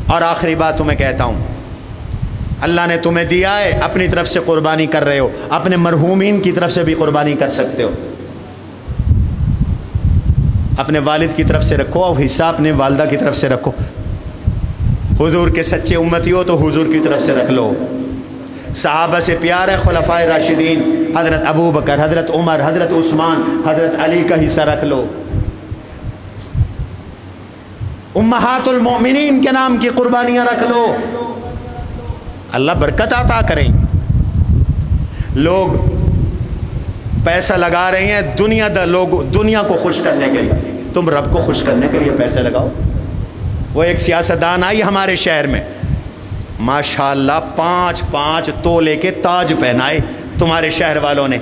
اور آخری بات تمہیں کہتا ہوں، اللہ نے تمہیں دیا ہے، اپنی طرف سے قربانی کر رہے ہو، اپنے مرحومین کی طرف سے بھی قربانی کر سکتے ہو۔ اپنے والد کی طرف سے رکھو اور حصہ اپنے والدہ کی طرف سے رکھو۔ حضور کے سچے امتی ہو تو حضور کی طرف سے رکھ لو۔ صحابہ سے پیار ہے، خلفائے راشدین حضرت ابو بکر، حضرت عمر، حضرت عثمان، حضرت علی کا حصہ رکھ لو۔ امہات المؤمنین کے نام کی قربانیاں رکھ لو، اللہ برکت عطا کریں۔ لوگ پیسہ لگا رہے ہیں لوگ دنیا کو خوش کرنے کے لیے، تم رب کو خوش کرنے کے لیے پیسہ لگاؤ۔ وہ ایک سیاستدان آئی ہمارے شہر میں، ماشاءاللہ 5 تولے کے تاج پہنائے تمہارے شہر والوں نے۔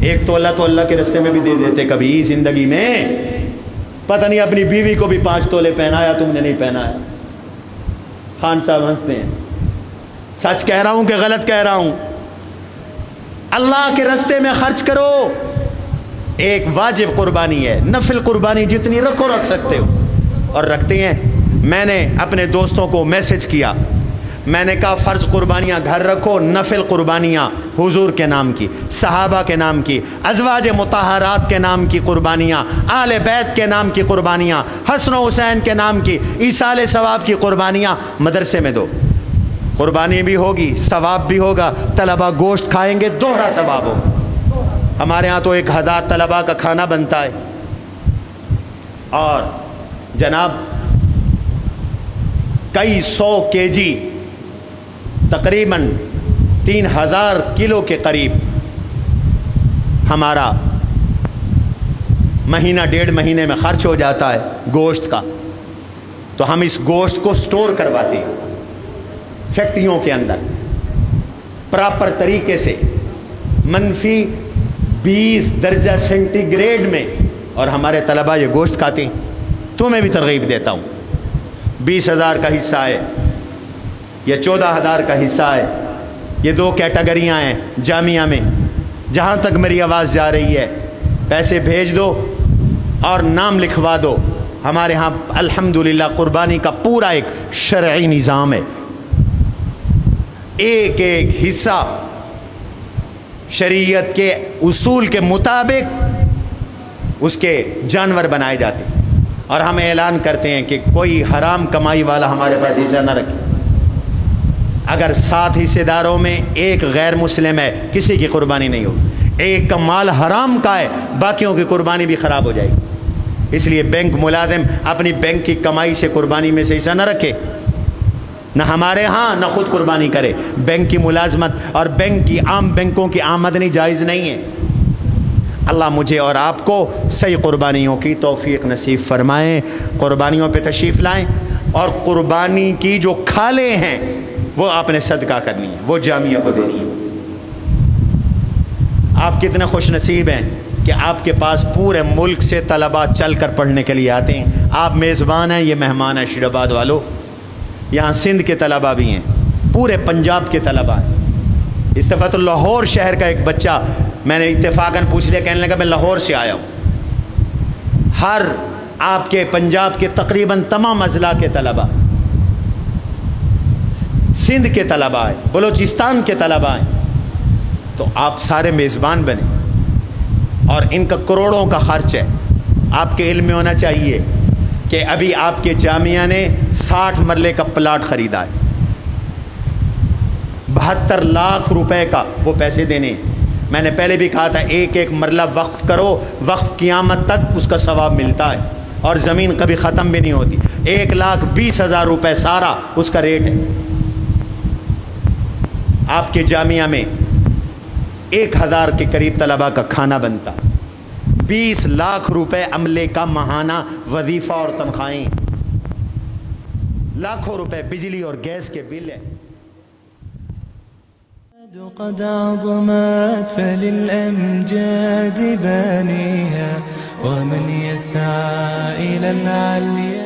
1 تولہ تو اللہ کے رستے میں بھی دے دیتے کبھی زندگی میں، پتہ نہیں اپنی بیوی کو بھی 5 تولے پہنایا، تم نے نہیں پہنایا۔ خان صاحب ہنستے ہیں، سچ کہہ رہا ہوں کہ غلط کہہ رہا ہوں؟ اللہ کے رستے میں خرچ کرو، ایک واجب قربانی ہے، نفل قربانی جتنی رکھو رکھ سکتے ہو، اور رکھتے ہیں۔ میں نے اپنے دوستوں کو میسج کیا، میں نے کہا فرض قربانیاں گھر رکھو، نفل قربانیاں حضور کے نام کی، صحابہ کے نام کی، ازواج مطہرات کے نام کی قربانیاں، آل بیت کے نام کی قربانیاں، حسن و حسین کے نام کی ایصال ثواب کی قربانیاں مدرسے میں دو۔ قربانی بھی ہوگی، ثواب بھی ہوگا، طلبہ گوشت کھائیں گے، دوہرا ثواب ہوگا۔ ہمارے ہاں تو 1000 طلبہ کا کھانا بنتا ہے، اور جناب کئی 100 kg، تقریباً 3000 کلو کے قریب ہمارا مہینہ 1.5 مہینے میں خرچ ہو جاتا ہے گوشت کا۔ تو ہم اس گوشت کو سٹور کرواتے ہیں فیکٹریوں کے اندر پراپر طریقے سے، -20 درجہ سینٹی گریڈ میں، اور ہمارے طلبہ یہ گوشت کھاتے ہیں۔ تمہیں بھی ترغیب دیتا ہوں، 20,000 کا حصہ ہے یا 14,000 کا حصہ ہے، یہ 2 کیٹیگریاں ہیں جامعہ میں۔ جہاں تک میری آواز جا رہی ہے پیسے بھیج دو اور نام لکھوا دو۔ ہمارے ہاں الحمدللہ قربانی کا پورا ایک شرعی نظام ہے، ایک حصہ شریعت کے اصول کے مطابق اس کے جانور بنائے جاتے ہیں، اور ہم اعلان کرتے ہیں کہ کوئی حرام کمائی والا ہمارے پاس حصہ نہ رکھے۔ اگر 7 حصے داروں میں 1 غیر مسلم ہے، کسی کی قربانی نہیں ہوگی۔ 1 کا مال حرام کا ہے، باقیوں کی قربانی بھی خراب ہو جائے گی۔ اس لیے بینک ملازم اپنی بینک کی کمائی سے قربانی میں سے حصہ نہ رکھے، نہ ہمارے ہاں نہ خود قربانی کرے۔ بینک کی ملازمت اور عام بینکوں کی آمدنی جائز نہیں ہے۔ اللہ مجھے اور آپ کو صحیح قربانیوں کی توفیق نصیب فرمائیں۔ قربانیوں پہ تشریف لائیں، اور قربانی کی جو کھالیں ہیں وہ آپ نے صدقہ کرنی ہے، وہ جامعہ کو دینی ہے۔ آپ کتنے خوش نصیب ہیں کہ آپ کے پاس پورے ملک سے طلباء چل کر پڑھنے کے لیے آتے ہیں۔ آپ میزبان ہیں، یہ مہمان ہیں شیر آباد والوں۔ یہاں سندھ کے طلباء بھی ہیں، پورے پنجاب کے طلباء ہیں۔ اس دفعہ تو لاہور شہر کا ایک بچہ، میں نے اتفاقاً پوچھ لیا، کہنے لگا میں لاہور سے آیا ہوں۔ ہر آپ کے پنجاب کے تقریباً تمام اضلاع کے طلباء، سندھ کے طلباء ہیں، بلوچستان کے طلباء ہیں، تو آپ سارے میزبان بنے، اور ان کا کروڑوں کا خرچ ہے۔ آپ کے علم میں ہونا چاہیے کہ ابھی آپ کے جامعہ نے 60 مرلے کا پلاٹ خریدا ہے، 72 لاکھ روپے کا وہ پیسے دینے ہیں۔ میں نے پہلے بھی کہا تھا، ایک مرلہ وقف کرو، وقف قیامت تک اس کا ثواب ملتا ہے، اور زمین کبھی ختم بھی نہیں ہوتی۔ 1,20,000 روپے سارا اس کا ریٹ ہے۔ آپ کے جامعہ میں 1000 کے قریب طلباء کا کھانا بنتا، 20 لاکھ روپے عملے کا ماہانہ وظیفہ اور تنخواہیں، لاکھوں روپے بجلی اور گیس کے بل ہیں۔ قد عظمت فللأمجاد بانيها ومن يسعى إلى العليا